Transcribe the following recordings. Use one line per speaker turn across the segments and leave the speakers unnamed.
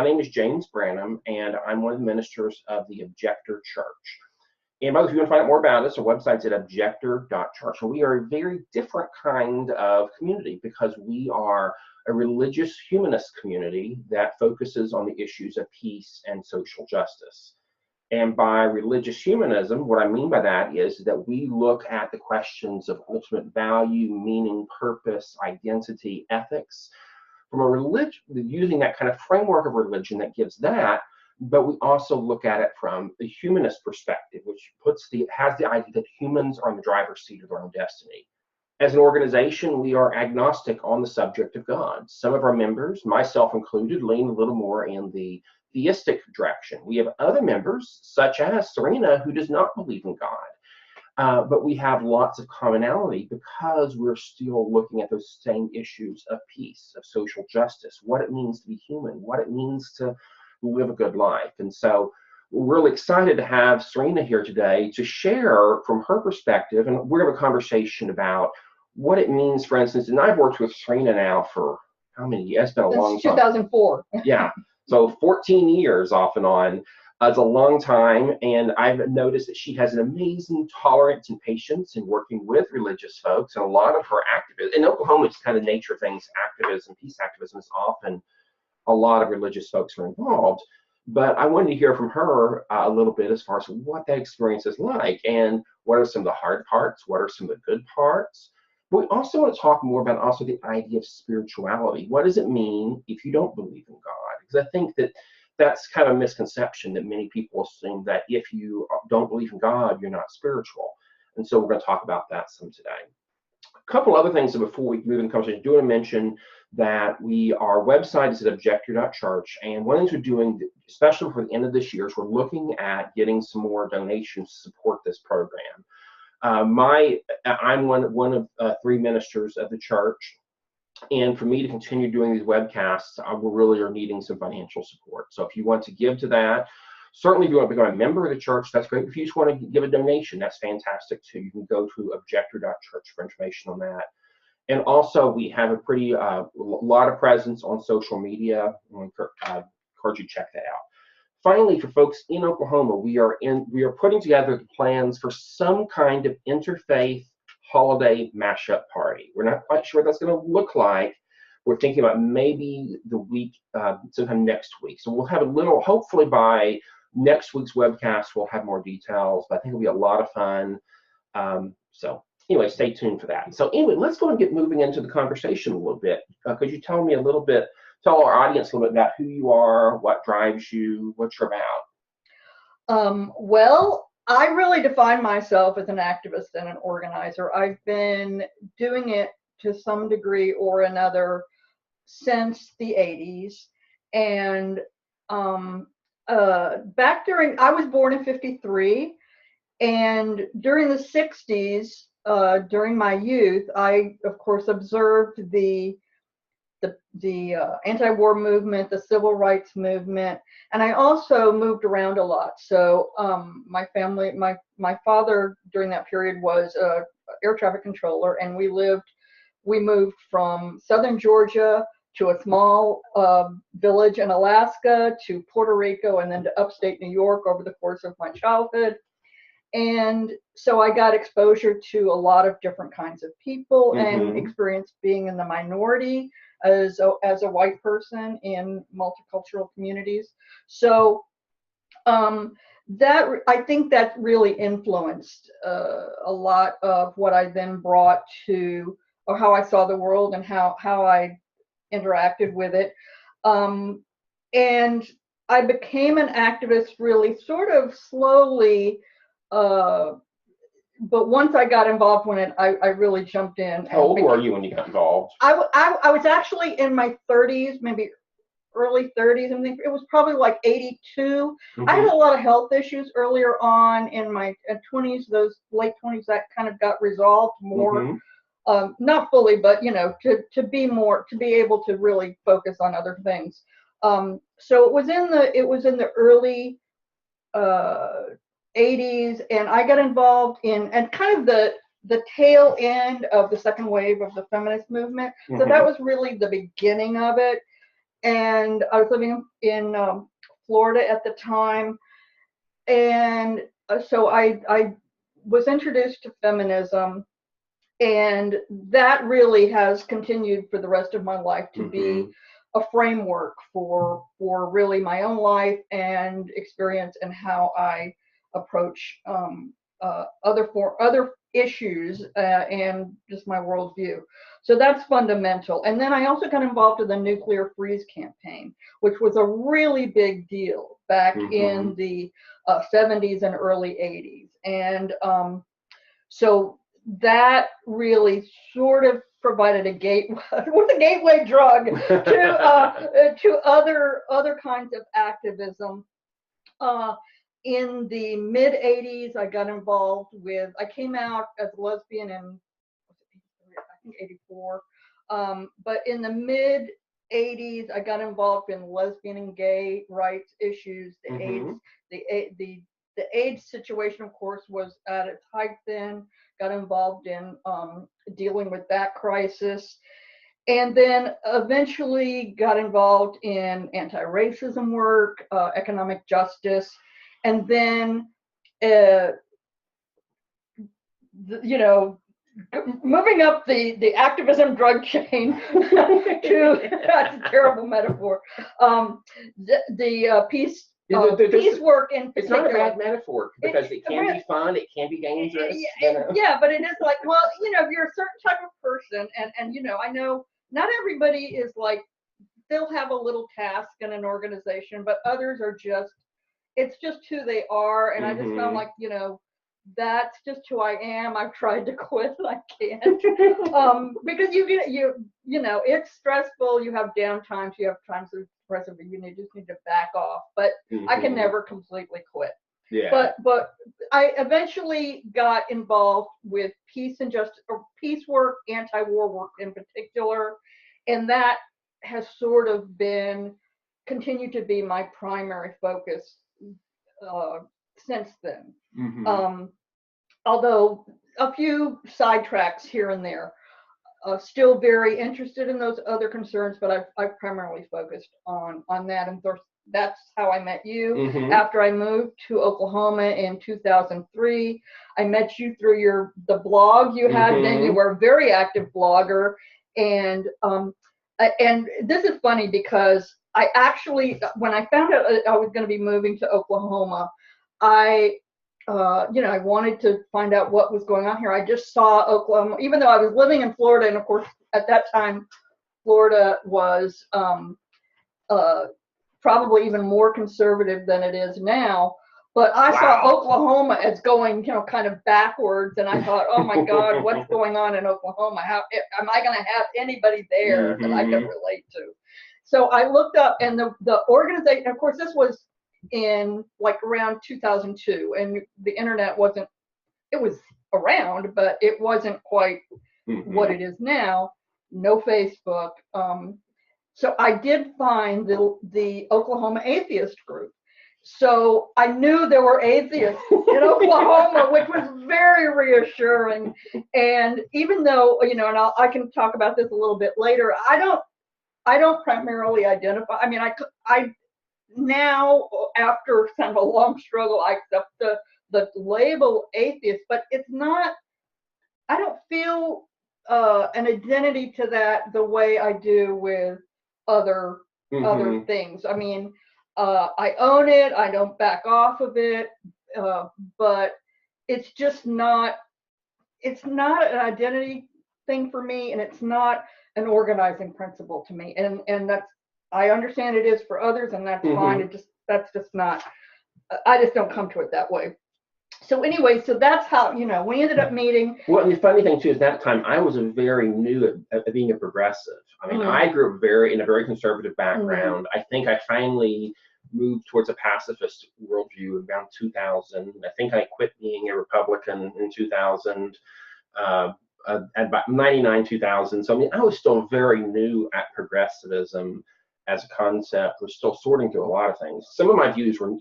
name is James Branum, and I'm one of the ministers of the Objector Church. And by the way, if you want to find out more about us, our website's at objector.church. And we are a very different kind of community because we are a religious humanist community that focuses on the issues of peace and social justice. And by religious humanism, what I mean by that is that we look at the questions of ultimate value, meaning, purpose, identity, ethics, from a religion, using that kind of framework of religion that gives that, but we also look at it from the humanist perspective, which has the idea that humans are in the driver's seat of their own destiny. As an organization, we are agnostic on the subject of God. Some of our members, myself included, lean a little more in the theistic direction. We have other members, such as Serena, who does not believe in God. But we have lots of commonality because we're still looking at those same issues of peace, of social justice, what it means to be human, what it means to live a good life. And so we're really excited to have Serena here today to share from her perspective, and we're going to have a conversation about what it means, for instance, and I've worked with Serena now for how many years? It's been a long time.
2004.
Yeah, so 14 years off and on. It's a long time, and I've noticed that she has an amazing tolerance and patience in working with religious folks, and a lot of her activism, in Oklahoma, it's kind of nature of things, activism, peace activism is often a lot of religious folks are involved, but I wanted to hear from her a little bit as far as what that experience is like, and what are some of the hard parts, what are some of the good parts. But we also want to talk more about also the idea of spirituality. What does it mean if you don't believe in God? Because I think that that's kind of a misconception that many people assume that if you don't believe in God, you're not spiritual. And so we're going to talk about that some today. A couple other things before we move into the conversation. I do want to mention that our website is at objector.church, and one of the things we're doing, especially for the end of this year, is we're looking at getting some more donations to support this program. I'm one of 3 ministers of the church, and for me to continue doing these webcasts, we really are needing some financial support. So if you want to give to that, certainly if you want to become a member of the church, that's great. If you just want to give a donation, that's fantastic too. You can go to objector.church for information on that. And also, we have a pretty lot of presence on social media. I encourage you to check that out. Finally, for folks in Oklahoma, we are putting together the plans for some kind of interfaith holiday mashup party. We're not quite sure what that's going to look like. We're thinking about maybe the week, sometime next week. So we'll have a little, hopefully by next week's webcast, we'll have more details, but I think it'll be a lot of fun. So anyway, stay tuned for that. So anyway, let's go and get moving into the conversation a little bit. Could you tell me a little bit, tell our audience a little bit about who you are, what drives you, what you're about?
Well, I really define myself as an activist and an organizer. I've been doing it to some degree or another since the 80s. And I was born in 53, and during the 60s, during my youth, I, of course, observed the anti-war movement, the civil rights movement, and I also moved around a lot. So my family, my father during that period was an air traffic controller, and we moved from southern Georgia to a small village in Alaska, to Puerto Rico, and then to upstate New York over the course of my childhood. And so I got exposure to a lot of different kinds of people, and experienced being in the minority as a white person in multicultural communities. So I think that really influenced a lot of what I then brought to, or how I saw the world and how I interacted with it. And I became an activist really sort of slowly, but once I got involved in it, I really jumped in.
How old were you when you got involved?
I was actually in my 30s, maybe early 30s. I think it was probably like 82. I had a lot of health issues earlier on in my 20s, those late 20s, that kind of got resolved more. Not fully, but to be able to really focus on other things. So it was in the early 80s, and I got involved in, and kind of the tail end of the second wave of the feminist movement. So that was really the beginning of it. and I was living in Florida at the time, and so I was introduced to feminism, and that really has continued for the rest of my life to be a framework for really my own life and experience and how I approach other issues and just my worldview. So that's fundamental. And then I also got involved in the nuclear freeze campaign, which was a really big deal back in the 70s and early 80s. And so that really sort of provided a gateway drug to other kinds of activism. In the mid 80s, I got involved with, I came out as a lesbian in, I think 84. But in the mid 80s, I got involved in lesbian and gay rights issues. The AIDS situation, of course, was at its height then. Got involved in dealing with that crisis. And then eventually got involved in anti-racism work, economic justice, and then, moving up the activism drug chain to, that's a terrible metaphor, the peace work in particular.
It's not a bad metaphor because it can be fun, it can be dangerous.
Yeah, but it is like, well, if you're a certain type of person, and I know not everybody is like, they'll have a little task in an organization, but others are just, it's just who they are. And I just found like, that's just who I am. I've tried to quit and I can't. Because it's stressful. You have downtimes, you have times of depressive, you just need to back off. But I can never completely quit.
Yeah.
But I eventually got involved with peace and justice, or peace work, anti-war work in particular, and that has sort of continued to be my primary focus since then. Although a few sidetracks here and there. Still very interested in those other concerns, but I've primarily focused on that, and that's how I met you. After I moved to Oklahoma in 2003, I met you through the blog you had. Then you were a very active blogger, and this is funny because I actually, when I found out I was going to be moving to Oklahoma, I wanted to find out what was going on here. I just saw Oklahoma, even though I was living in Florida, and of course at that time, Florida was probably even more conservative than it is now. But I saw Oklahoma as going, kind of backwards, and I thought, oh my God, what's going on in Oklahoma? How am I going to have anybody there that I can relate to? So I looked up, and the organization, of course, this was in like around 2002, and the internet wasn't, it was around, but it wasn't quite what it is now. No Facebook. So I did find the Oklahoma atheist group. So I knew there were atheists in Oklahoma, which was very reassuring. And even though, and I can talk about this a little bit later, I don't primarily identify. I mean, I now, after kind of a long struggle, I accept the label atheist, but it's not, I don't feel an identity to that the way I do with other things. I mean, I own it, I don't back off of it, but it's just not, it's not an identity thing for me, and it's not an organizing principle to me. And that's, I understand it is for others, and that's fine. That's just not, I just don't come to it that way. So anyway, so that's how, we ended up meeting.
Well, and the funny thing too is that time I was very new at being a progressive. I mean, I grew up in a very conservative background. I think I finally moved towards a pacifist worldview around 2000. I think I quit being a Republican in 2000, at about 99, 2000. So I mean, I was still very new at progressivism as a concept. We're still sorting through a lot of things. Some of my views were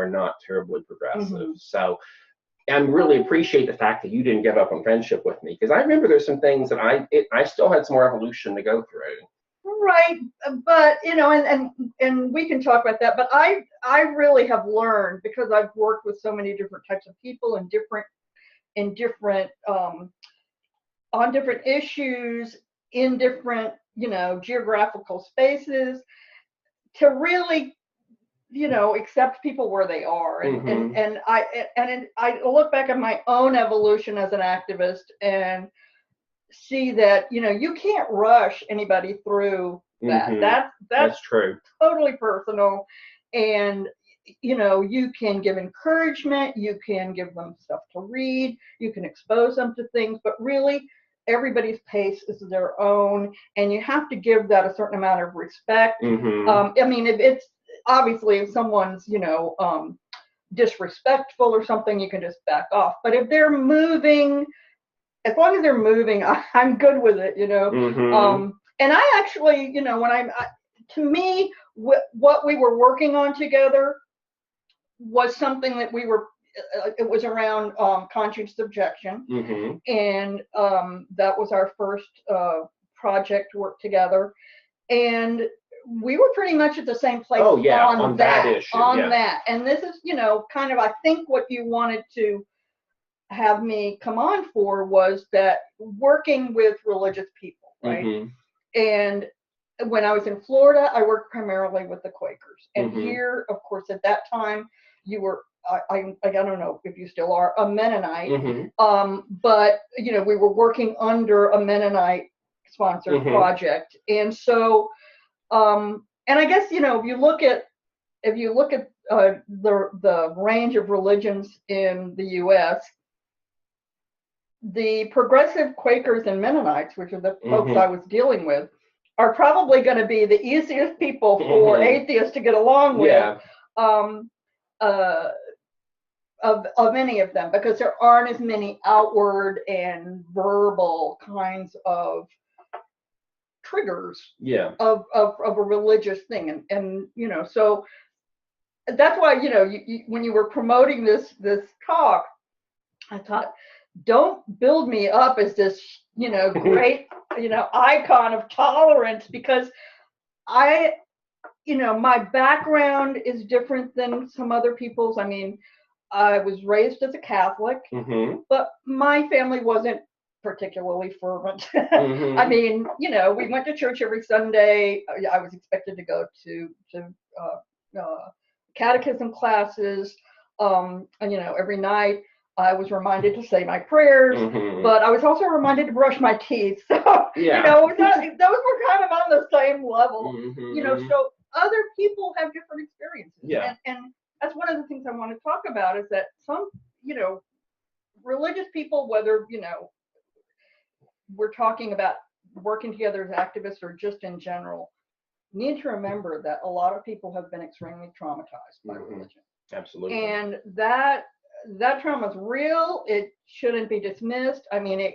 not terribly progressive. So I really appreciate the fact that you didn't give up on friendship with me, because I remember there's some things that I still had some more evolution to go through.
Right, but and we can talk about that. But I really have learned, because I've worked with so many different types of people and different on different issues in different geographical spaces, to really accept people where they are. And I look back at my own evolution as an activist and see that you can't rush anybody through that. That's
true.
Totally personal. And you can give encouragement, you can give them stuff to read, you can expose them to things, but really everybody's pace is their own, and you have to give that a certain amount of respect. I mean, if it's obviously, if someone's disrespectful or something, you can just back off. But if they're moving, as long as they're moving, I'm good with it, and I actually, to me, what we were working on together was something that it was around conscious objection. And that was our first project work together. And we were pretty much at the same place on that issue. That. And this is, kind of, I think what you wanted to have me come on for was that working with religious people, right? And when I was in Florida, I worked primarily with the Quakers. And here, of course, at that time, you were, I don't know if you still are, a Mennonite. But, we were working under a Mennonite sponsored project. And so, and I guess, if you look at the range of religions in the U.S., the progressive Quakers and Mennonites, which are the folks I was dealing with, are probably going to be the easiest people for atheists to get along with, of any of them, because there aren't as many outward and verbal kinds of triggers of a religious thing. And so that's why, when you were promoting this talk, I thought, don't build me up as this, great, icon of tolerance, because my background is different than some other people's. I mean, I was raised as a Catholic, but my family wasn't particularly fervent. I mean, we went to church every Sunday. I was expected to go to catechism classes, and, every night. I was reminded to say my prayers, but I was also reminded to brush my teeth. So, those were kind of on the same level, so other people have different experiences. And that's one of the things I want to talk about, is that some, religious people, whether, we're talking about working together as activists or just in general, need to remember that a lot of people have been extremely traumatized by religion.
Absolutely.
And that trauma is real. It shouldn't be dismissed. I mean,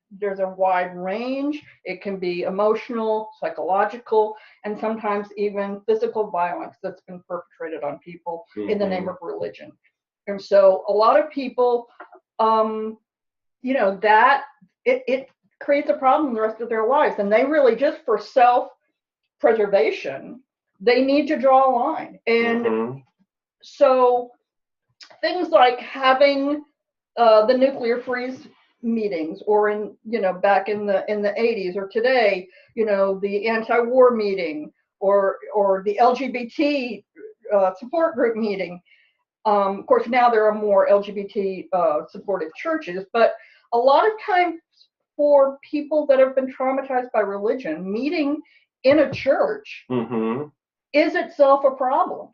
there's a wide range. It can be emotional, psychological, and sometimes even physical violence that's been perpetrated on people in the name of religion. And so a lot of people, that it creates a problem the rest of their lives. And they really, just for self-preservation, they need to draw a line. And so things like having the nuclear freeze meetings, or back in the 80s, or today, the anti-war meeting, or the LGBT support group meeting. Of course, now there are more LGBT supportive churches, but a lot of times for people that have been traumatized by religion, meeting in a church is itself a problem.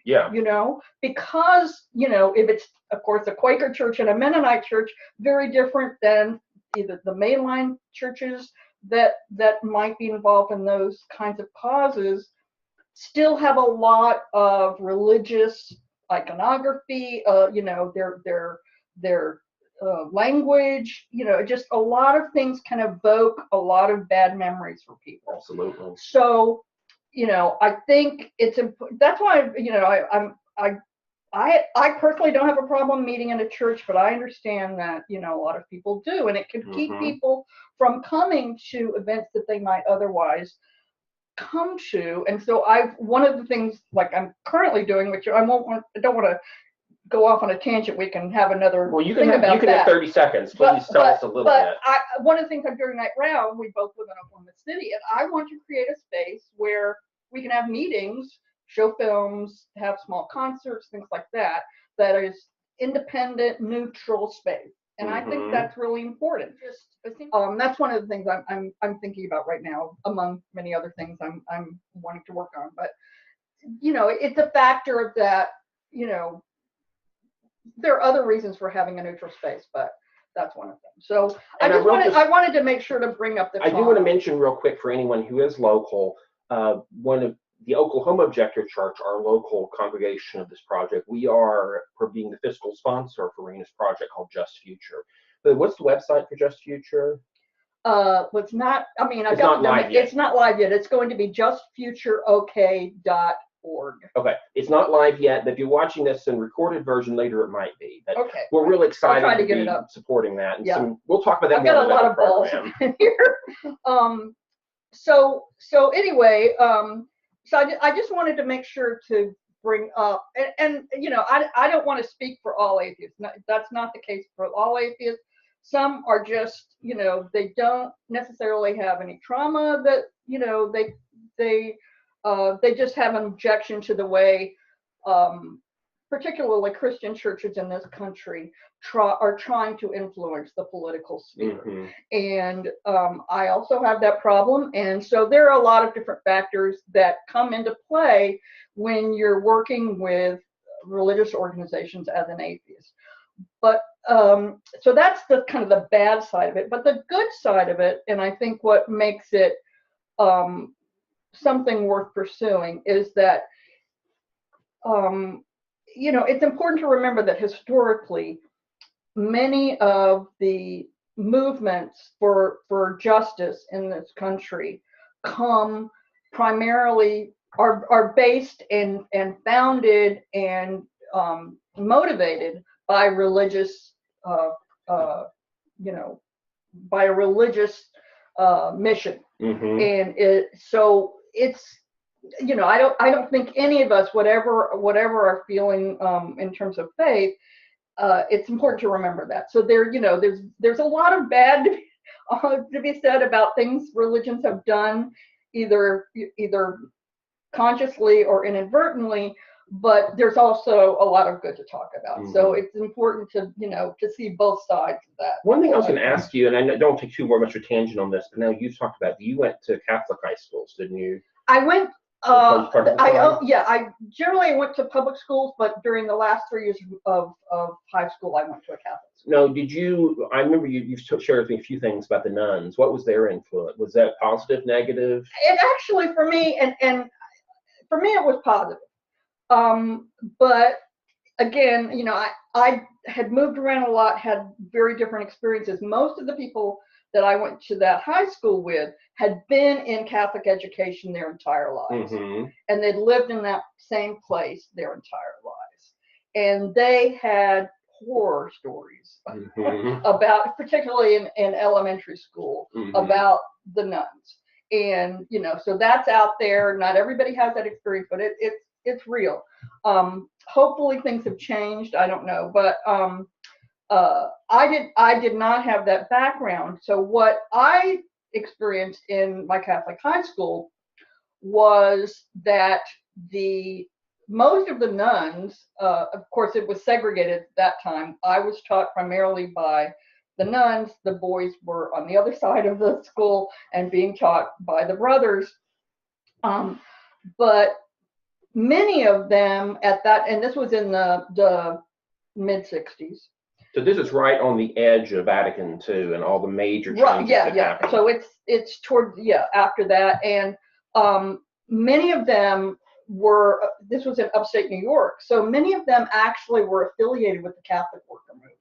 Because, if it's, of course, a Quaker church and a Mennonite church, very different than either the mainline churches that might be involved in those kinds of causes, still have a lot of religious iconography, their language, just a lot of things can evoke a lot of bad memories for people.
Absolutely.
So, I think it's important. That's why, I personally don't have a problem meeting in a church, but I understand that, a lot of people do, and it can keep people from coming to events that they might otherwise come to, and so one of the things like I'm currently doing, which I don't want to go off on a tangent. We can have another
you
thing
can
about
have
that.
30 seconds. Please tell us a little bit.
One of the things I'm doing right now, we both live in Oklahoma City, and I want to create a space where we can have meetings, show films, have small concerts, things like that, that is independent, neutral space. And I think that's really important. That's one of the things I'm thinking about right now, among many other things I'm wanting to work on. But it's a factor of that. There are other reasons for having a neutral space, but that's one of them. So I wanted to make sure to bring up the.
I do want to mention real quick for anyone who is local, one of the Oklahoma Objector Church, our local congregation of this project, we're being the fiscal sponsor for Rena's project called Just Future. But what's the website for Just Future?
It's not. I mean,
it's not live yet.
It's not live yet. It's going to be justfutureok.org.
Okay, it's not live yet, but if you're watching this in recorded version later, it might be. But
okay,
we're really excited to
get
be
it up.
Supporting that. And
yeah,
we'll talk about that.
I've got a lot of balls in here. So anyway, so I just wanted to make sure to bring up, and I don't want to speak for all atheists. That's not the case for all atheists. Some are just, they don't necessarily have any trauma that, they just have an objection to the way, particularly Christian churches in this country are trying to influence the political sphere. And I also have that problem. And so there are a lot of different factors that come into play when you're working with religious organizations as an atheist. But so that's the kind of the bad side of it. But the good side of it, and I think what makes it something worth pursuing, is that it's important to remember that historically, many of the movements for justice in this country are based and founded and motivated by religious, by a religious mission. And so it's, I don't think any of us, whatever our feeling in terms of faith, it's important to remember that. So there's a lot of bad to be said about things religions have done, either consciously or inadvertently, but there's also a lot of good to talk about. So it's important to see both sides of that.
One thing I was going to ask you, and I don't take too much of a tangent on this, but now you've talked about, you went to Catholic high schools, didn't you?
I went. I generally went to public schools, but during the last 3 years of high school, I went to a Catholic school.
No, I remember you've shared with me a few things about the nuns. What was their influence? Was that positive, negative?
It actually, for me, and for me, it was positive. But again, I had moved around a lot, had very different experiences. Most of the people that I went to that high school with had been in Catholic education their entire lives. And they'd lived in that same place their entire lives. And they had horror stories about, particularly in elementary school, about the nuns. And, so that's out there. Not everybody has that experience, but it's real. Hopefully things have changed. I don't know, but I did not have that background. So what I experienced in my Catholic high school was that most of the nuns, of course, it was segregated at that time. I was taught primarily by the nuns. The boys were on the other side of the school and being taught by the brothers. But many of them at that, and this was in the mid-60s.
So this is right on the edge of Vatican II and all the major changes that happened.
So it's toward after that, and many of them were. This was in upstate New York, so many of them actually were affiliated with the Catholic worker movement,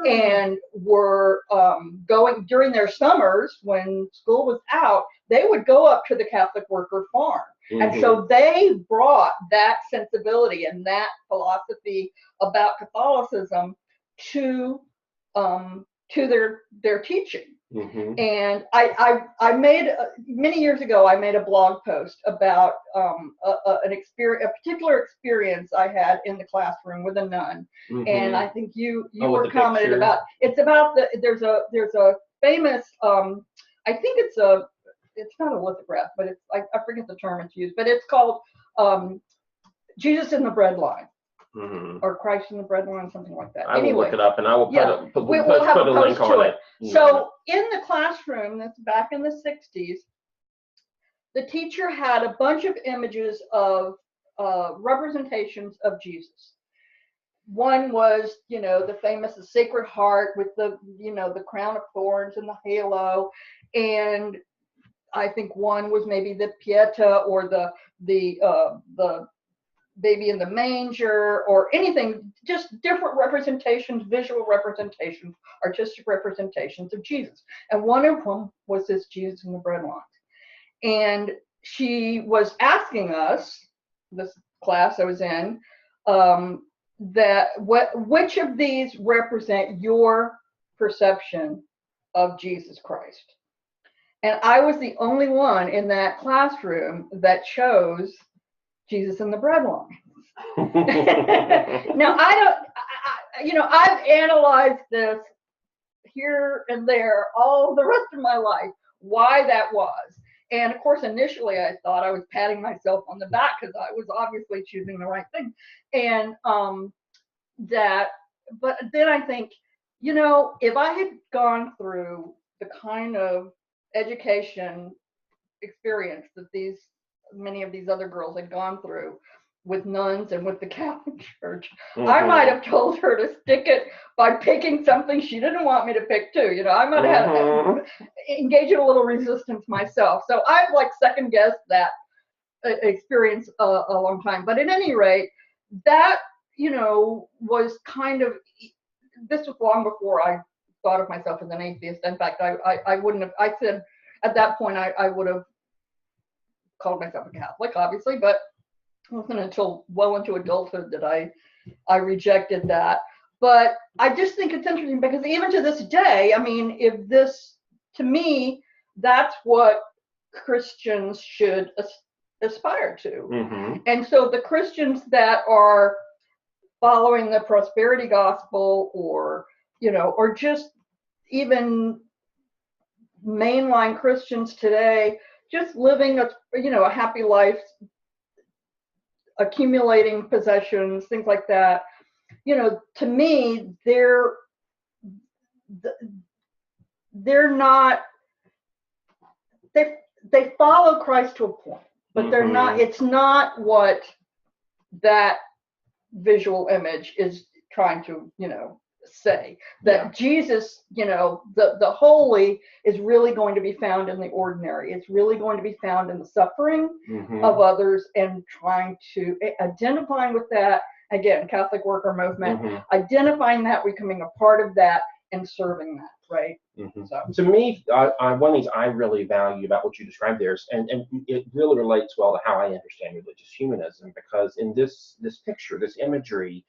and were going during their summers when school was out. They would go up to the Catholic worker farm. And so they brought that sensibility and that philosophy about Catholicism to their teaching.
Mm-hmm.
And I made many years ago, I made a blog post about an experience, a particular experience I had in the classroom with a nun.
Mm-hmm.
And I think you
with
were commented
picture.
about, it's about there's a famous, I think it's not a lithograph, but it's, I forget the term it's used, but it's called Jesus in the Bread Line.
Mm-hmm.
Or Christ in the Bread Line, something like that.
I will look it up, and I will put
we'll have
a link on it.
So in the classroom, that's back in the 60s, the teacher had a bunch of images of representations of Jesus. One was, the famous the Sacred Heart with the, the crown of thorns and the halo, and I think one was maybe the Pieta or the baby in the manger, or anything, just different representations, visual representations, artistic representations of Jesus. And one of them was this Jesus in the bread lines. And she was asking us, this class I was in, which of these represent your perception of Jesus Christ? And I was the only one in that classroom that chose Jesus in the bread line. Now, I've analyzed this here and there all the rest of my life, why that was. And of course, initially I thought I was patting myself on the back because I was obviously choosing the right thing. And but then I think, if I had gone through the kind of education experience that many of these other girls had gone through with nuns and with the Catholic Church, mm-hmm. I might have told her to stick it by picking something she didn't want me to pick too. I might have mm-hmm. engaged in a little resistance myself. So I've second guessed that experience a long time. But at any rate, that, was kind of, this was long before I thought of myself as an atheist. In fact, I wouldn't have, I said at that point, I would have called myself a Catholic, obviously, but it wasn't until well into adulthood that I rejected that. But I just think it's interesting because even to this day, I mean, to me, that's what Christians should aspire to. Mm-hmm. And so the Christians that are following the prosperity gospel, or just even mainline Christians today, just living a happy life, accumulating possessions, things like that, to me, they're not, they follow Christ to a point, but mm-hmm. they're not, it's not what that visual image is trying to, say, that yeah. Jesus, the holy is really going to be found in the ordinary. It's really going to be found in the suffering mm-hmm. of others, and identifying with that, again, Catholic worker movement, mm-hmm. identifying that, becoming a part of that, and serving that, right?
Mm-hmm. So to me, one of the things I really value about what you described there is, and it really relates well to how I understand religious humanism, because in this picture, this imagery,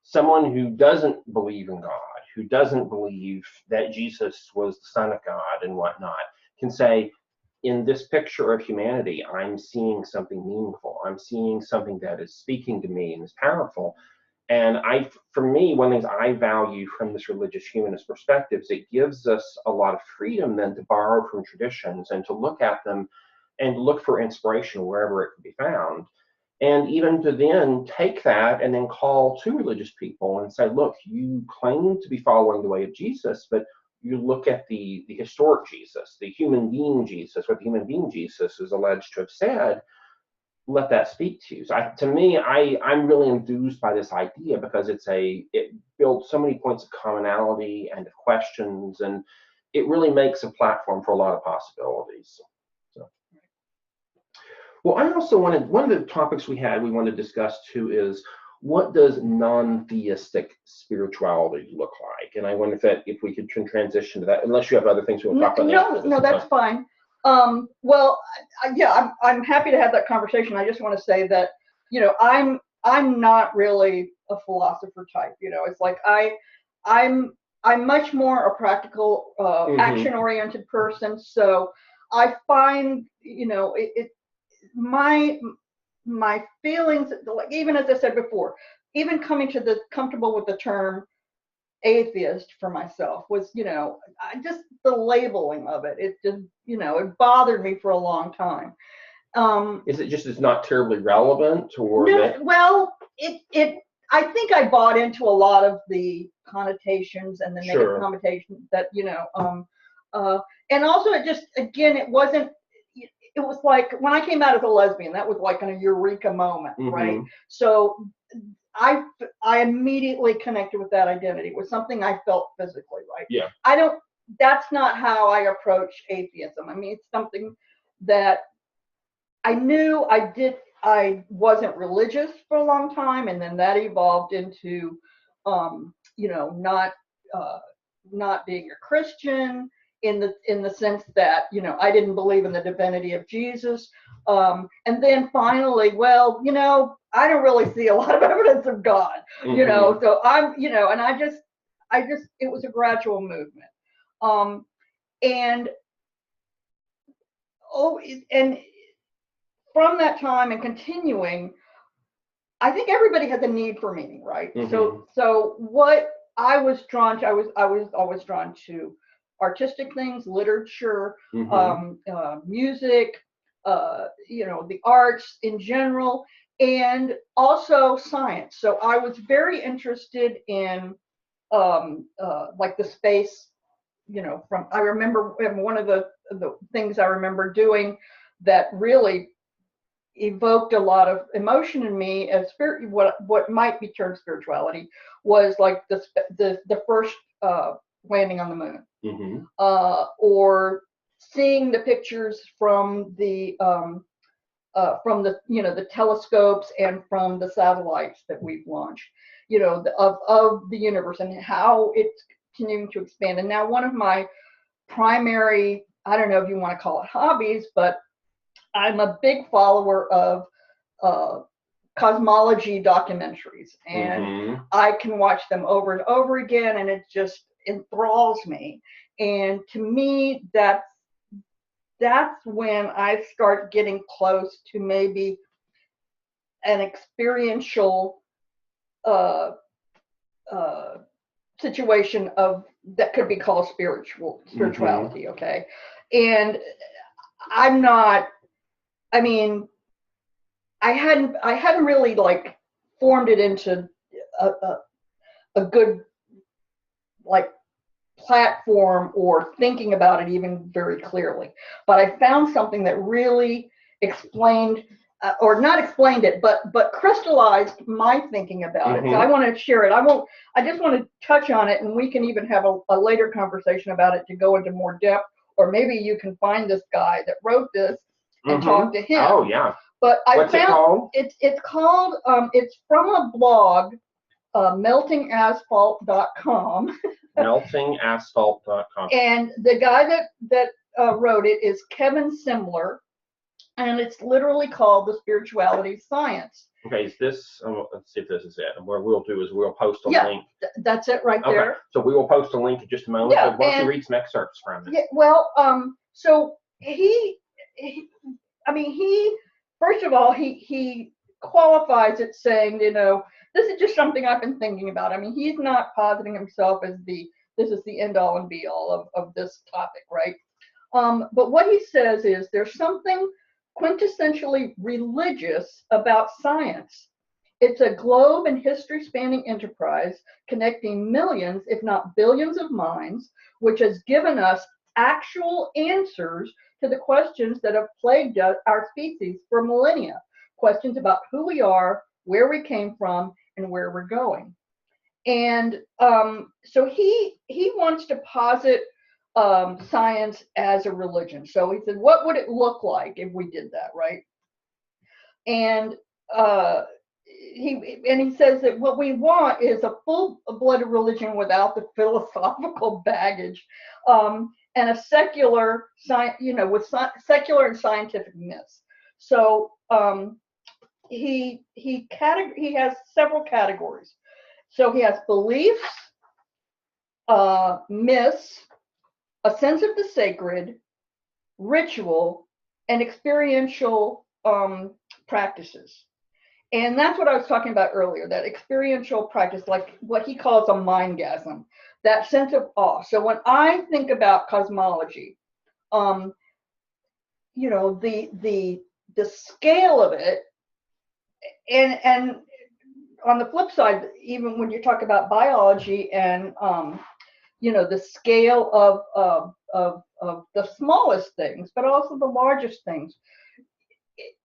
someone who doesn't believe in God, who doesn't believe that Jesus was the Son of God and whatnot, can say, in this picture of humanity, I'm seeing something meaningful. I'm seeing something that is speaking to me and is powerful. And for me, one of the things I value from this religious humanist perspective is it gives us a lot of freedom then to borrow from traditions and to look at them and look for inspiration wherever it can be found. And even to then take that and then call to religious people and say, look, you claim to be following the way of Jesus, but you look at the historic Jesus, the human being Jesus, what the human being Jesus is alleged to have said, let that speak to you. So to me, I'm really enthused by this idea, because it builds so many points of commonality and of questions, and it really makes a platform for a lot of possibilities. So. Well, I also wanted, one of the topics we wanted to discuss too is, what does non-theistic spirituality look like? And I wonder if we could transition to that, unless you have other things we want to talk about.
No, that's fine. Well, yeah, I'm happy to have that conversation. I just want to say that, I'm not really a philosopher type. It's like I I'm much more a practical, action-oriented person. So I find, you know, my feelings, like, even as I said before, even coming to the comfortable with the term atheist for myself was, you know, the labeling of it. It just, you know, it bothered me for a long time.
Is it just it's not terribly relevant, or
no,
that?
well, I think I bought into a lot of the connotations and the negative connotations that, you know, and also it just, again, it wasn't, it was like when I came out as a lesbian, that was like a eureka moment, right? So I immediately connected with that identity. It was something I felt physically, right?
Yeah.
That's not how I approach atheism. I mean, it's something that I knew I wasn't religious for a long time, and then that evolved into, you know, not being a Christian in the sense that, you know, I didn't believe in the divinity of Jesus. And then finally, well, you know, I don't really see a lot of evidence of God, you know, so I'm, you know, and I just, it was a gradual movement. And from that time and continuing, I think everybody has a need for meaning, right? So what I was drawn to, I was always drawn to artistic things, literature, music, you know, the arts in general, and also science. So I was very interested in like the space, you know, I remember one of the things I remember doing that really evoked a lot of emotion in me as what might be termed spirituality was like the first landing on the moon, or seeing the pictures from the you know, the telescopes and from the satellites that we've launched, you know, of the universe and how it's continuing to expand. And now one of my primary, I don't know if you want to call it hobbies, but I'm a big follower of cosmology documentaries, and I can watch them over and over again, and it just enthralls me. And to me, that's when I start getting close to maybe an experiential situation of that could be called spirituality. Okay, and I'm not. I mean, I hadn't really like formed it into a good like platform or thinking about it even very clearly. But I found something that really explained or not explained it, but crystallized my thinking about it. So I want to share it. I just want to touch on it, and we can even have a later conversation about it to go into more depth, or maybe you can find this guy that wrote this and talk to him.
Oh yeah.
But
What's it called?
It's called it's from a blog, meltingasphalt.com.
meltingasphalt.com.
And the guy that wrote it is Kevin Simler, and it's literally called The Spirituality Science.
Okay, is this, let's see if this is it. And what we'll do is we'll post a link.
That's it right there.
Okay, so we will post a link in just a moment.
Yeah,
so why don't you read some excerpts from it?
Yeah, well, so he first of all, he qualifies it saying, you know, this is just something I've been thinking about. I mean, he's not positing himself as this is the end all and be all of this topic, right? But what he says is there's something quintessentially religious about science. It's a globe and history spanning enterprise connecting millions, if not billions of minds, which has given us actual answers to the questions that have plagued our species for millennia. Questions about who we are, where we came from, and where we're going. And so he wants to posit science as a religion. So he said, what would it look like if we did that, right? And he says that what we want is a full-blooded religion without the philosophical baggage, and a secular, with secular and scientific myths. So he has several categories. So he has beliefs, miss a sense of the sacred, ritual, and experiential practices. And that's what I was talking about earlier, that experiential practice, like what he calls a mindgasm, that sense of awe. So when I think about cosmology, you know, the scale of it, and on the flip side, even when you talk about biology and you know, the scale of the smallest things, but also the largest things,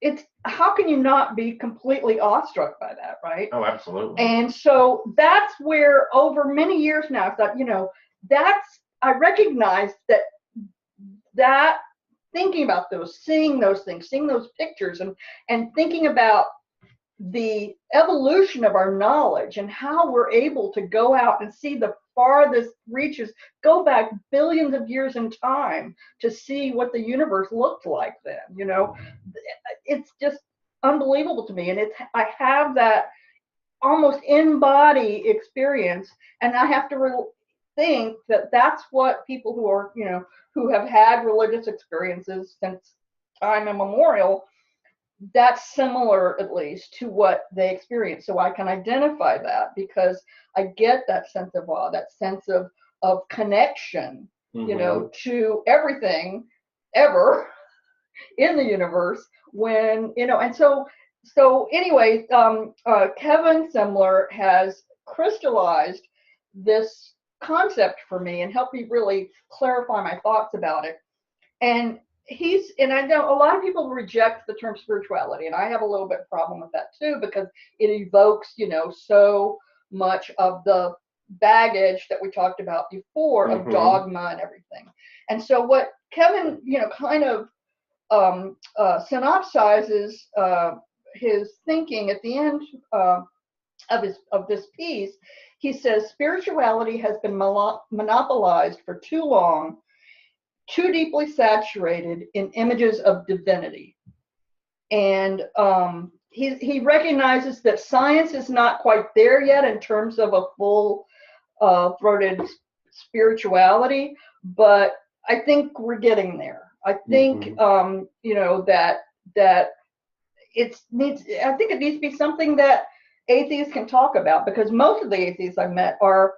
it's, how can you not be completely awestruck by that, right?
Oh, absolutely.
And so that's where, over many years now, I thought, you know, I recognized that thinking about those, seeing those things, seeing those pictures, and thinking about the evolution of our knowledge and how we're able to go out and see the farthest reaches, go back billions of years in time to see what the universe looked like then, you know, it's just unbelievable to me. And I have that almost in-body experience, and I have to think that that's what people who are, you know, who have had religious experiences since time immemorial, that's similar, at least, to what they experience. So I can identify that because I get that sense of awe, that sense of connection, you know, to everything ever in the universe, when, you know. And so anyway, Kevin Semler has crystallized this concept for me and helped me really clarify my thoughts about it. And I know a lot of people reject the term spirituality, and I have a little bit of problem with that too, because it evokes, you know, so much of the baggage that we talked about before of dogma and everything. And so what Kevin, you know, kind of synopsizes his thinking at the end of this piece. He says, spirituality has been monopolized for too long, too deeply saturated in images of divinity. And he recognizes that science is not quite there yet in terms of a full-throated spirituality, but I think we're getting there. I think you know, that it needs to be something that atheists can talk about, because most of the atheists I met are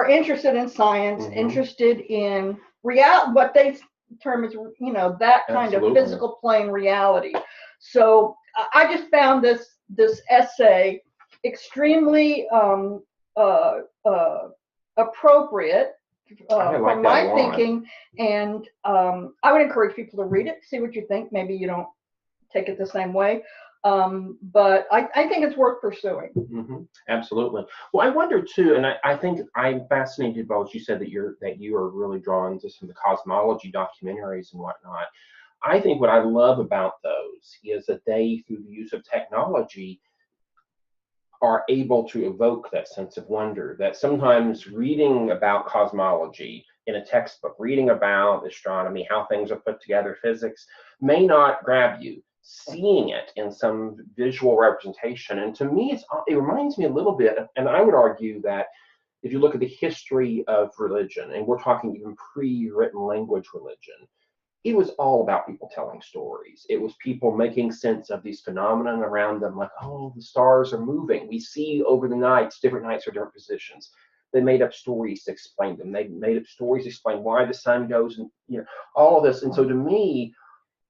interested in science, interested in what they term as, you know, that kind of physical plane reality. So I just found this essay extremely appropriate from my thinking, and I would encourage people to read it, see what you think. Maybe you don't take it the same way, but I think it's worth pursuing.
Absolutely. Well, I wonder too, and I think I'm fascinated by what you said, that you are really drawn to some of the cosmology documentaries and whatnot. I think what I love about those is that they, through the use of technology, are able to evoke that sense of wonder that sometimes reading about cosmology in a textbook, reading about astronomy, how things are put together, physics, may not grab you. Seeing it in some visual representation, and to me, it reminds me a little bit, and I would argue that if you look at the history of religion, and we're talking even pre-written language religion, it was all about people telling stories. It was people making sense of these phenomena around them, like, oh, the stars are moving. We see over the nights, different nights are different positions. They made up stories to explain them. They made up stories to explain why the sun goes, and, you know, all of this. And so to me,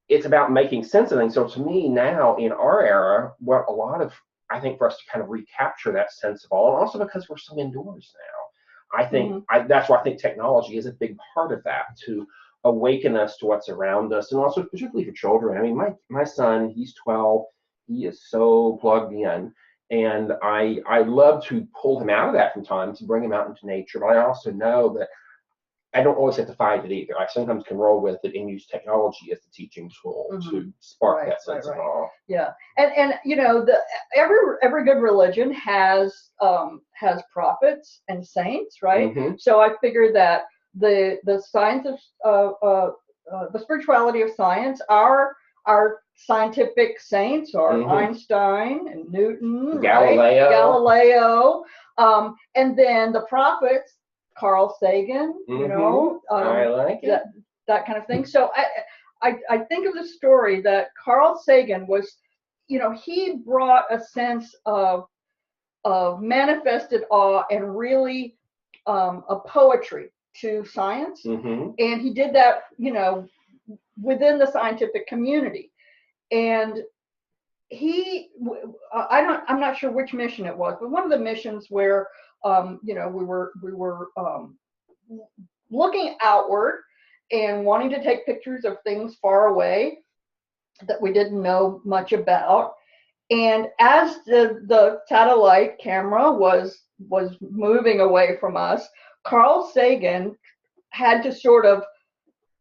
it's about making sense of things. So to me now, in our era, what a lot of, I think, for us to kind of recapture that sense of awe, and also because we're so indoors now, I think that's why I think technology is a big part of that, to awaken us to what's around us, and also particularly for children. I mean, my son, he's 12, he is so plugged in, and I love to pull him out of that from time to bring him out into nature. But I also know that I don't always have to fight it either. I sometimes can roll with it and use technology as the teaching tool to spark that sense of awe.
Yeah, and you know, every good religion has prophets and saints, right? So I figured that the science of the spirituality of science, our scientific saints are Einstein and Newton,
Galileo.
Right? Galileo. And then the prophets, Carl Sagan, you know,
I like it.
That kind of thing. So I think of the story that Carl Sagan was, you know, he brought a sense of manifested awe and really a poetry to science. And he did that, you know, within the scientific community. And I'm not sure which mission it was, but one of the missions where, you know, we were looking outward and wanting to take pictures of things far away that we didn't know much about. And as the satellite camera was moving away from us, Carl Sagan had to sort of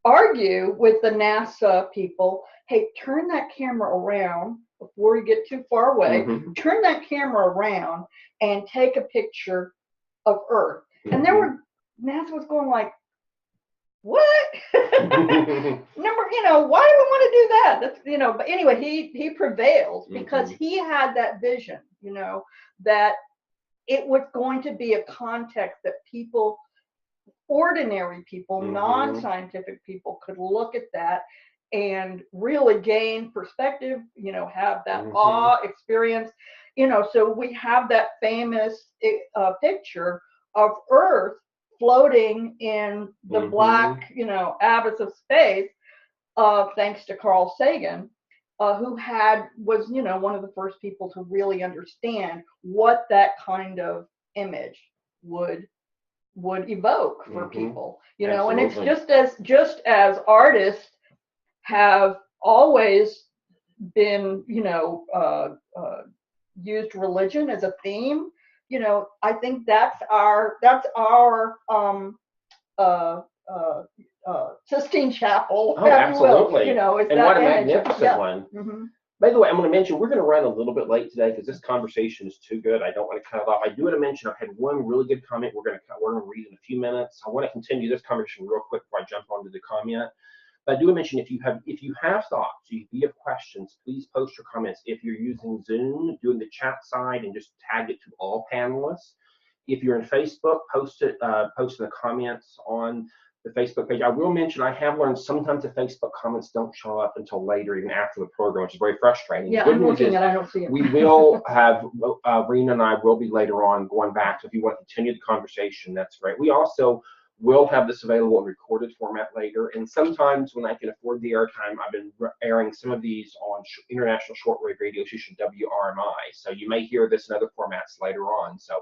argue with the NASA people, hey, turn that camera around before you get too far away, turn that camera around and take a picture of Earth. And NASA was going like, what? You know, why do we want to do that? That's, you know, but anyway, he prevails because he had that vision, you know, that it was going to be a context that people, ordinary people, non-scientific people could look at that and really gain perspective, you know, have that awe experience, you know. So we have that famous picture of Earth floating in the black, you know, abyss of space, thanks to Carl Sagan, who was, you know, one of the first people to really understand what that kind of image would evoke for people, you know. And it's just as artists have always been, you know, used religion as a theme. You know, I think that's our Sistine Chapel.
Oh, absolutely.
You know,
and what a magnificent one. By the way, I'm going to mention we're going to run a little bit late today because this conversation is too good. I don't want to cut it off. I do want to mention I've had one really good comment we're going to read in a few minutes. I want to continue this conversation real quick before I jump onto the comment. But I do want to mention if you have thoughts, if you have questions, please post your comments. If you're using Zoom, do in the chat side and just tag it to all panelists. If you're in Facebook, post in the comments on the Facebook page. I will mention I have learned sometimes the Facebook comments don't show up until later, even after the program, which is very frustrating.
Yeah, I'm looking and I don't see it.
We will have, Rena and I will be later on going back. So if you want to continue the conversation, that's great. We also will have this available in recorded format later. And sometimes when I can afford the airtime, I've been airing some of these on international shortwave radio station WRMI. So you may hear this in other formats later on. So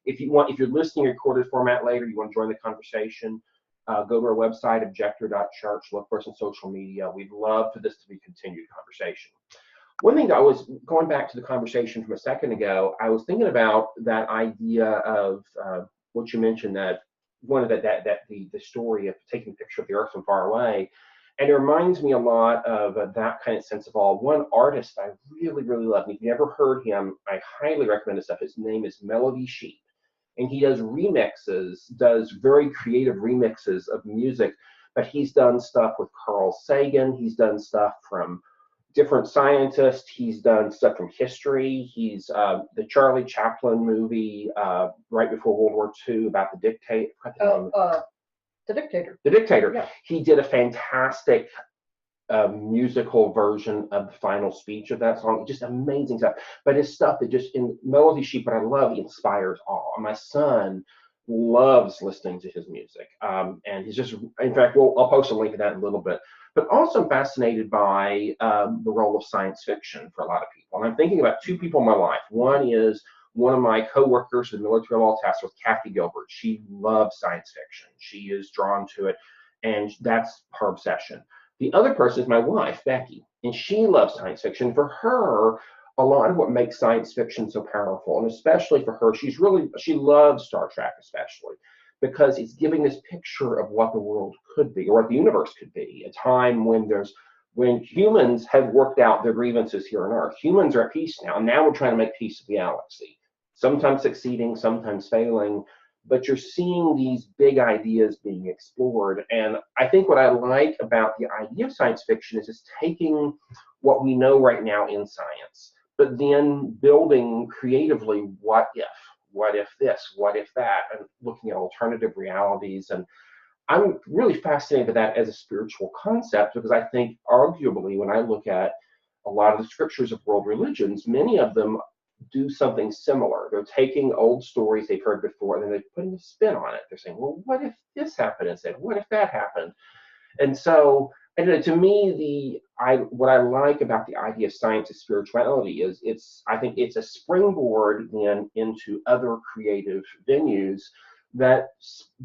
if you're listening recorded format later, you want to join the conversation, go to our website, objector.church, look for us on social media. We'd love for this to be a continued conversation. One thing that I was going back to the conversation from a second ago, I was thinking about that idea of what you mentioned, that one of the story of taking a picture of the Earth from far away. And it reminds me a lot of that kind of sense of awe. One artist I really, really love, and if you've never heard him, I highly recommend his stuff. His name is Melody Sheep. And he does very creative remixes of music, but he's done stuff with Carl Sagan. He's done stuff from different scientists. He's done stuff from history. He's the Charlie Chaplin movie right before World War II about the dictator.
The Dictator.
The Dictator.
Yeah.
He did a fantastic musical version of the final speech of that song. Just amazing stuff. But his stuff that just in Melody Sheep, what I love, he inspires awe. My son loves listening to his music. And he's just, in fact, I'll post a link to that in a little bit. But also I'm fascinated by the role of science fiction for a lot of people. And I'm thinking about two people in my life. One is one of my coworkers in the military law task force, Kathy Gilbert. She loves science fiction. She is drawn to it, and that's her obsession. The other person is my wife, Becky, and she loves science fiction. For her, a lot of what makes science fiction so powerful, and especially for her, she loves Star Trek especially, because it's giving this picture of what the world could be, or what the universe could be, a time when humans have worked out their grievances here on Earth. Humans are at peace now, and now we're trying to make peace with the galaxy. Sometimes succeeding, sometimes failing, but you're seeing these big ideas being explored. And I think what I like about the idea of science fiction is it's taking what we know right now in science, but then building creatively, what if this, what if that, and looking at alternative realities. And I'm really fascinated with that as a spiritual concept, because I think arguably when I look at a lot of the scriptures of world religions, many of them do something similar. They're taking old stories they've heard before and then they're putting a spin on it. They're saying, well, what if this happened instead? What if that happened? And so, I don't know, to me, what I like about the idea of science and spirituality is I think it's a springboard then into other creative venues that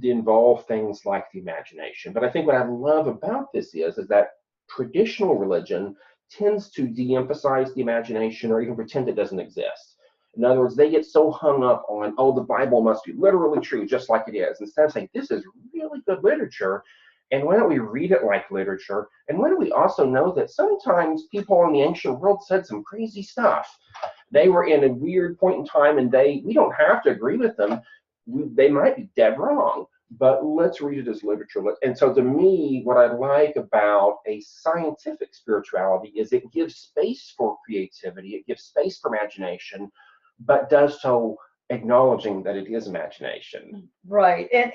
involve things like the imagination. But I think what I love about this is that traditional religion tends to de-emphasize the imagination or even pretend it doesn't exist. In other words, they get so hung up on, oh, the Bible must be literally true, just like it is, instead of saying, this is really good literature, and why don't we read it like literature? And why don't we also know that sometimes people in the ancient world said some crazy stuff. They were in a weird point in time, and we don't have to agree with them. They might be dead wrong, but let's read it as literature. And so to me, what I like about a scientific spirituality is it gives space for creativity, it gives space for imagination, but does so acknowledging that it is imagination.
Right. And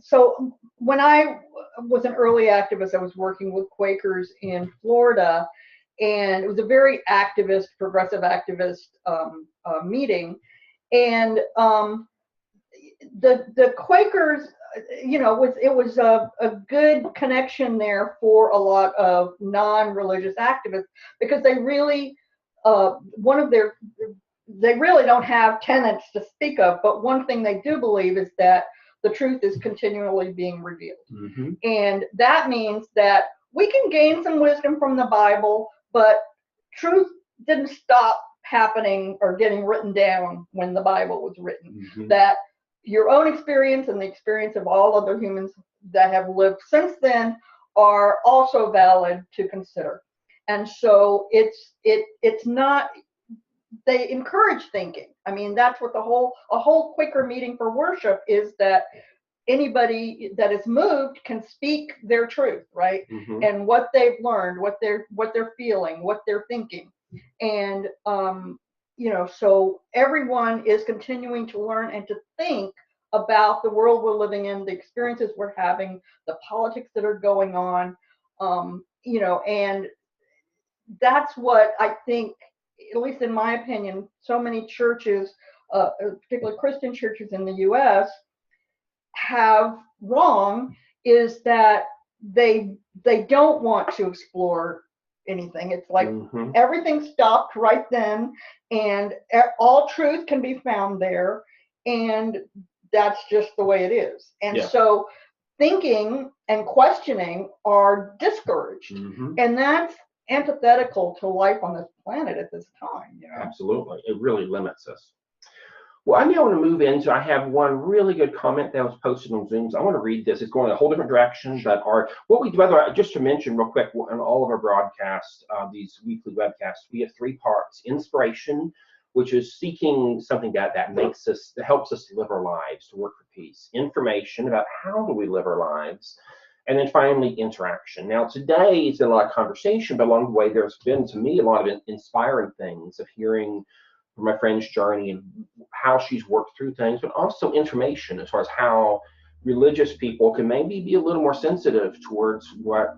so when I was an early activist, I was working with Quakers in Florida, and it was a very activist, progressive activist meeting. And the Quakers, it was a good connection there for a lot of non-religious activists, because they really, they really don't have tenets to speak of, but one thing they do believe is that the truth is continually being revealed.
Mm-hmm.
And that means that we can gain some wisdom from the Bible, but truth didn't stop happening or getting written down when the Bible was written.
Mm-hmm.
That your own experience and the experience of all other humans that have lived since then are also valid to consider. And so it's not, they encourage thinking. I mean, that's what a whole Quaker meeting for worship is, that anybody that is moved can speak their truth, right?
Mm-hmm.
And what they've learned, what they're feeling, what they're thinking. And so everyone is continuing to learn and to think about the world we're living in, the experiences we're having, the politics that are going on, and that's what I think, at least in my opinion, so many churches, particularly Christian churches in the U.S., have wrong, is that they don't want to explore anything. It's like
mm-hmm.
everything stopped right then, and all truth can be found there, and that's just the way it is. And so thinking and questioning are discouraged,
mm-hmm.
and that's antithetical to life on this planet at this time.
Absolutely, it really limits us. Well, I now want to move into, I have one really good comment that was posted on Zoom. So I want to read this. It's going in a whole different direction, but what we do, by the way, just to mention real quick, on all of our broadcasts, these weekly webcasts, we have 3 parts. Inspiration, which is seeking something that makes us, that helps us to live our lives, to work for peace. Information about how do we live our lives. And then finally, interaction. Now, today it's been a lot of conversation, but along the way, there's been, to me, a lot of inspiring things of hearing from my friend's journey and how she's worked through things, but also information as far as how religious people can maybe be a little more sensitive towards what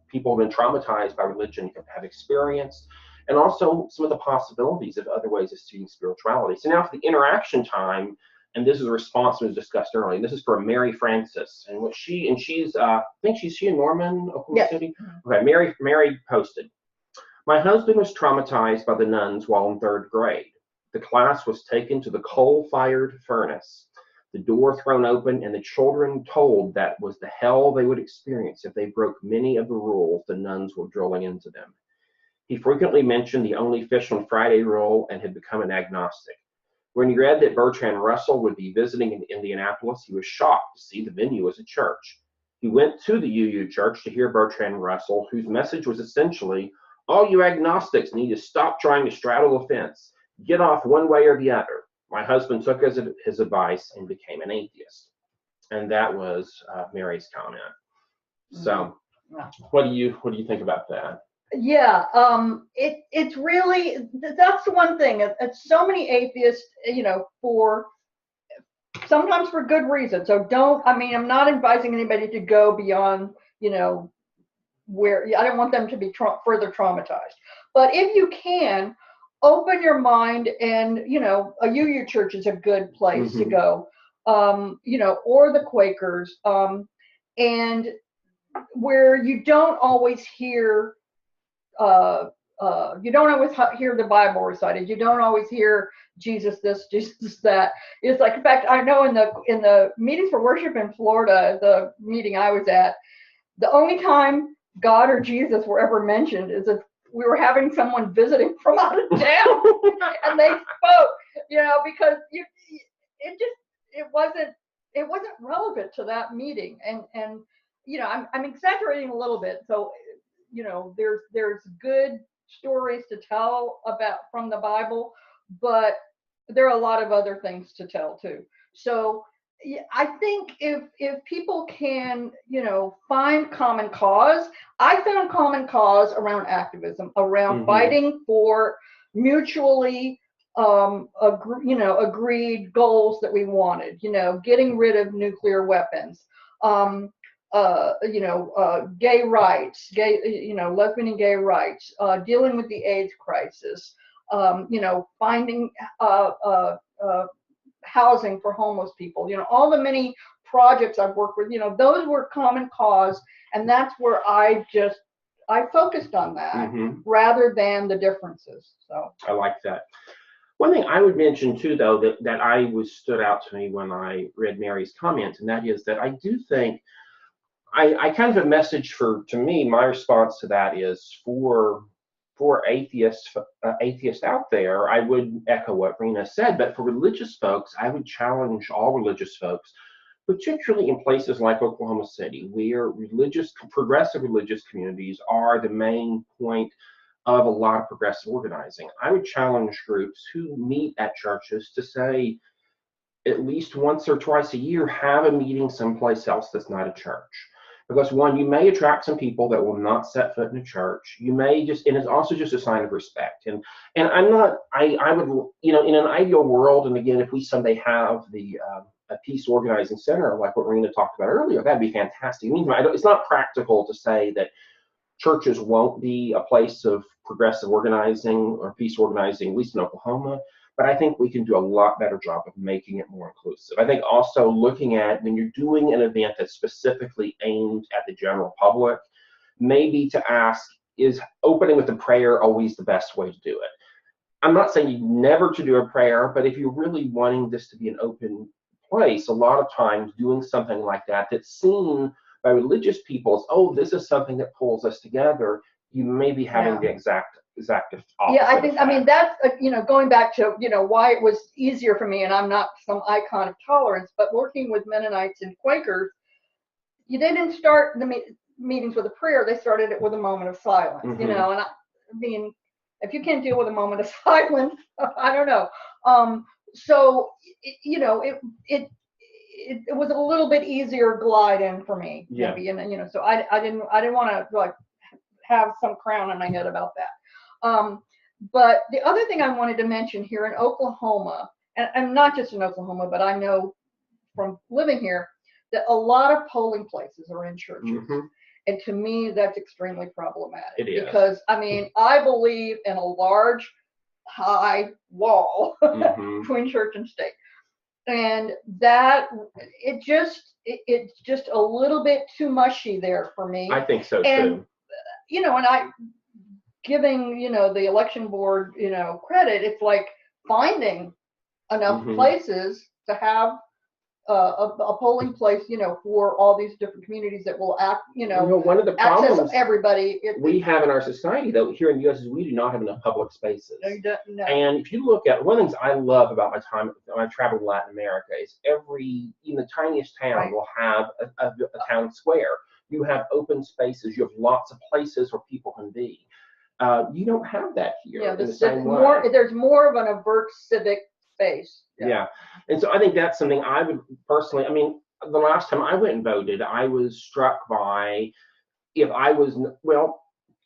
people who have been traumatized by religion have experienced, and also some of the possibilities of other ways of seeing spirituality. So now for the interaction time, and this is a response that was discussed earlier. This is for Mary Francis, and she's I think she's in Norman, Oklahoma City. Okay, Mary posted, "My husband was traumatized by the nuns while in 3rd grade. The class was taken to the coal-fired furnace, the door thrown open, and the children told that was the hell they would experience if they broke many of the rules the nuns were drilling into them. He frequently mentioned the only fish on Friday rule and had become an agnostic. When he read that Bertrand Russell would be visiting in Indianapolis, he was shocked to see the venue as a church. He went to the UU church to hear Bertrand Russell, whose message was essentially, all you agnostics need to stop trying to straddle the fence. Get off one way or the other. my husband took his advice and became an atheist. And that was Mary's comment. So what do you think about that?
Yeah, it's really, that's the one thing. It's so many atheists, sometimes for good reason. So I'm not advising anybody to go beyond, where I don't want them to be further traumatized. But if you can, open your mind, and a UU church is a good place to go, or the Quakers, and where you don't always hear the Bible recited. You don't always hear Jesus this, Jesus that. It's like, in fact, I know in the meetings for worship in Florida, the meeting I was at, the only time God or Jesus were ever mentioned is if we were having someone visiting from out of town and they spoke, because it wasn't relevant to that meeting. And I'm exaggerating a little bit. So, there's good stories to tell about from the Bible, but there are a lot of other things to tell too. So I think if people can, find common cause. I found common cause around activism, around fighting for mutually agreed goals that we wanted, getting rid of nuclear weapons, gay rights, lesbian and gay rights, dealing with the AIDS crisis, finding housing for homeless people, all the many projects I've worked with, those were common cause, and that's where I focused on that rather than the differences. So
I like that. One thing I would mention too, though, that stood out to me when I read Mary's comment, and that is that I do think I kind of a message to me, my response to that is for atheists out there, I would echo what Rena said, but for religious folks, I would challenge all religious folks, particularly in places like Oklahoma City, where progressive religious communities are the main point of a lot of progressive organizing. I would challenge groups who meet at churches to say, at least once or twice a year, have a meeting someplace else that's not a church. Because one, you may attract some people that will not set foot in a church. You may and it's also just a sign of respect. And I would, in an ideal world, and again, if we someday have a peace organizing center like what Rena talked about earlier, that'd be fantastic. It's not practical to say that churches won't be a place of progressive organizing or peace organizing, at least in Oklahoma. But I think we can do a lot better job of making it more inclusive. I think also looking at when you're doing an event that's specifically aimed at the general public, maybe to ask, is opening with a prayer always the best way to do it? I'm not saying you never to do a prayer, but if you're really wanting this to be an open place, a lot of times doing something like that's seen by religious people as, oh, this is something that pulls us together, you may be having the exact opposite.
Yeah, I think, that's, going back to, why it was easier for me, and I'm not some icon of tolerance, but working with Mennonites and Quakers, they didn't start the meetings with a prayer, they started it with a moment of silence, and if you can't deal with a moment of silence, I don't know. So, it was a little bit easier glide in for me, maybe, and, so I didn't want to, have some crown on my head about that. But the other thing I wanted to mention here in Oklahoma, and not just in Oklahoma, but I know from living here that a lot of polling places are in churches. And to me, that's extremely problematic.
It is.
Because, I believe in a large, high wall between church and state. And that, it's just a little bit too mushy there for me.
I think so too.
And I giving, the election board, credit, it's like finding enough places to have a polling place, for all these different communities that will act,
one of the
access
problems
everybody.
We have in our society, though, here in the U.S. is we do not have enough public spaces.
No.
And if you look at one of the things I love about my time when I travel to Latin America is even the tiniest town will have a town square. You have open spaces. You have lots of places where people can be. You don't have that here.
Yeah, there's more of an overt civic space.
Yeah. And so I think that's something I would personally, I mean, the last time I went and voted, I was struck by, if I was, well,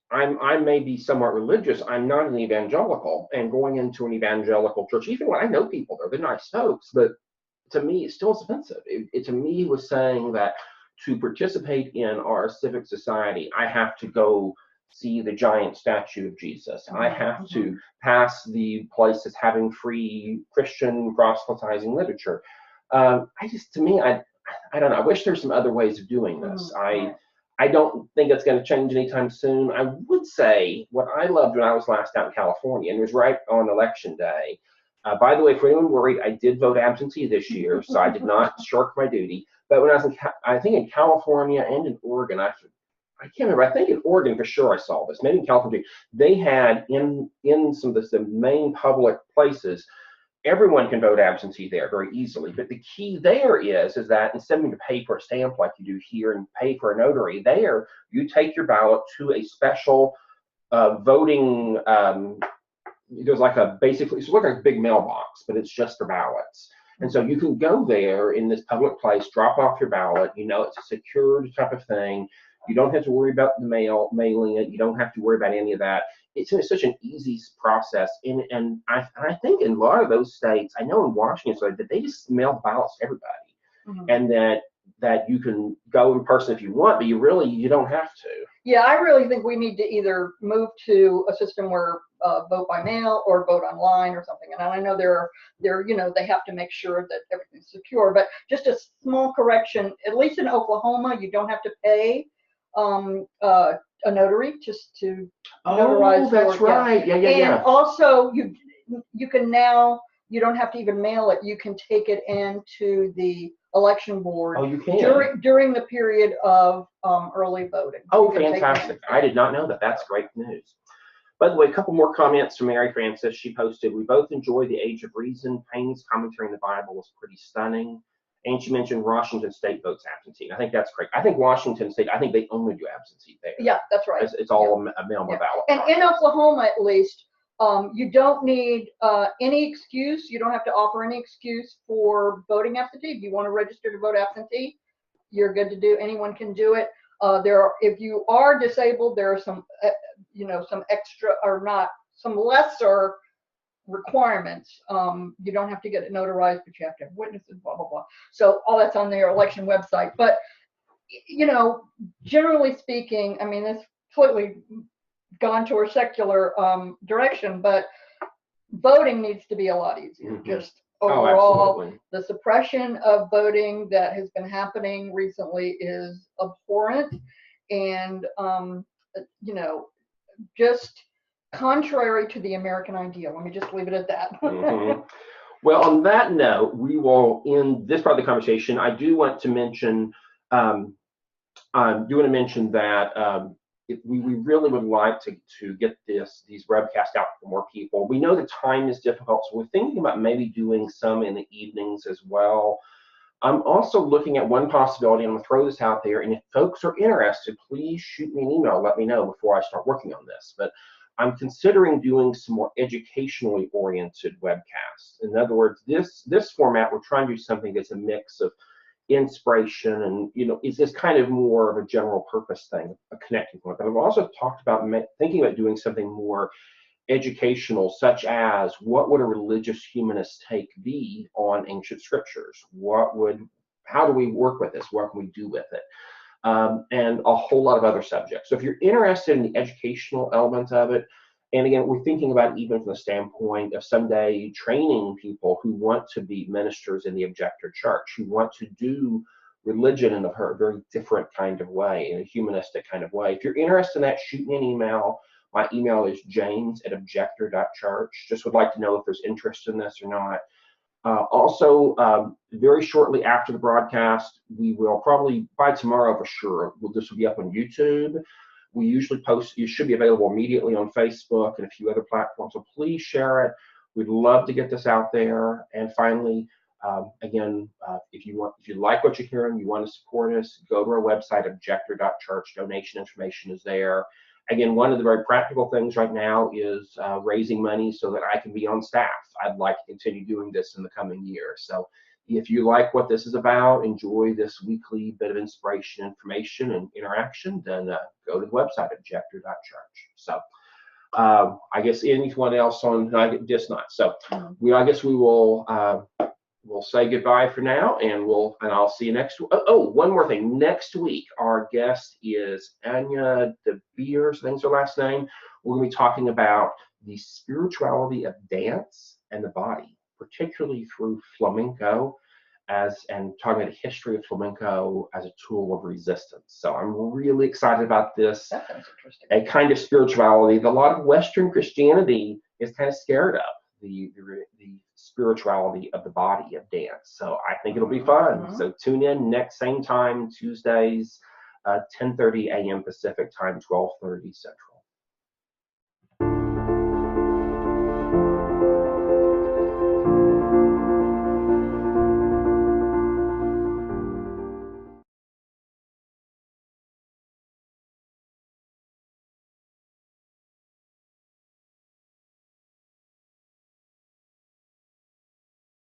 I may be somewhat religious. I'm not an evangelical, and going into an evangelical church, even when I know people there, they're nice folks, but to me, it still is offensive. It to me was saying that to participate in our civic society, I have to go see the giant statue of Jesus. I have to pass the places having free Christian proselytizing literature. To me, I don't know. I wish there's some other ways of doing this. I don't think it's going to change anytime soon. I would say what I loved when I was last out in California, and it was right on election day. By the way, for anyone worried, I did vote absentee this year, so I did not shirk my duty. But when I was I think in California and in Oregon, I can't remember. I think in Oregon for sure I saw this. Maybe in California, they had in some of the main public places, everyone can vote absentee there very easily. But the key there is that instead of having to pay for a stamp like you do here and pay for a notary, there you take your ballot to a special voting. There's like a basically, it's like a big mailbox, but it's just for ballots. And so you can go there in this public place, drop off your ballot. You know, it's a secured type of thing. You don't have to worry about the mailing it. You don't have to worry about any of that. It's such an easy process. And I think in a lot of those states, I know in Washington, so that they just mail ballots to everybody, and that you can go in person if you want, but you don't have to.
Yeah, I really think we need to either move to a system where vote by mail or vote online or something. And I know they have to make sure that everything's secure. But just a small correction, at least in Oklahoma, you don't have to pay a notary just to notarize.
Oh, that's right. Yeah.
And also, you can now, you don't have to even mail it. You can take it into the election board.
Oh, you can
during the period of early voting.
Oh, fantastic! I did not know that. That's great news. By the way, a couple more comments from Mary Frances. She posted, "We both enjoy The Age of Reason. Payne's commentary in the Bible was pretty stunning." And she mentioned Washington State votes absentee. I think that's great. I think Washington State, I think they only do absentee there.
Yeah, that's right.
It's all a mail by ballot.
And in Oklahoma, at least, you don't need any excuse. You don't have to offer any excuse for voting absentee. If you want to register to vote absentee, you're good to do. Anyone can do it. If you are disabled, there are some, some extra or not, some lesser requirements. You don't have to get it notarized, but you have to have witnesses, blah, blah, blah. So all that's on their election website. But, generally speaking, I mean, it's completely gone to a secular direction, but voting needs to be a lot easier. Just overall, the suppression of voting that has been happening recently is abhorrent, and just contrary to the American ideal. Let me just leave it at that.
Well, on that note, we will end this part of the conversation. I do want to mention that we really would like to get these webcasts out for more people. We know the time is difficult, so we're thinking about maybe doing some in the evenings as well. I'm also looking at one possibility. I'm going to throw this out there, and if folks are interested, please shoot me an email. Let me know before I start working on this. But I'm considering doing some more educationally oriented webcasts. In other words, this format, we're trying to do something that's a mix of inspiration and, is this kind of more of a general purpose thing, a connecting point. But I've also talked about thinking about doing something more educational, such as what would a religious humanist take be on ancient scriptures? How do we work with this? What can we do with it? And a whole lot of other subjects. So if you're interested in the educational elements of it, and again, we're thinking about even from the standpoint of someday training people who want to be ministers in the Objector Church, who want to do religion in a very different kind of way, in a humanistic kind of way. If you're interested in that, shoot me an email. My email is james@objector.church. Just would like to know if there's interest in this or not. Also, very shortly after the broadcast, we will probably, by tomorrow for sure, this will be up on YouTube. We usually post, it should be available immediately on Facebook and a few other platforms, so please share it. We'd love to get this out there. And finally, again, if you like what you're hearing, you want to support us, go to our website, objector.church. Donation information is there. again, one of the very practical things right now is raising money so that I can be on staff. I'd like to continue doing this in the coming year. So if you like what this is about, enjoy this weekly bit of inspiration, information, and interaction, then go to the website, objector.church. So I guess anyone else on just not. So I guess we will we'll say goodbye for now, and I'll see you next week. Oh, one more thing. Next week, our guest is Anya De Beers, I think is her last name. We're going to be talking about the spirituality of dance and the body, particularly through flamenco, and talking about the history of flamenco as a tool of resistance. So I'm really excited about this.
That sounds interesting.
A kind of spirituality that a lot of Western Christianity is kind of scared of, the spirituality of the body of dance. So I think it'll be fun. So tune in next same time, Tuesdays, 10:30 a.m. Pacific time, 12:30 Central.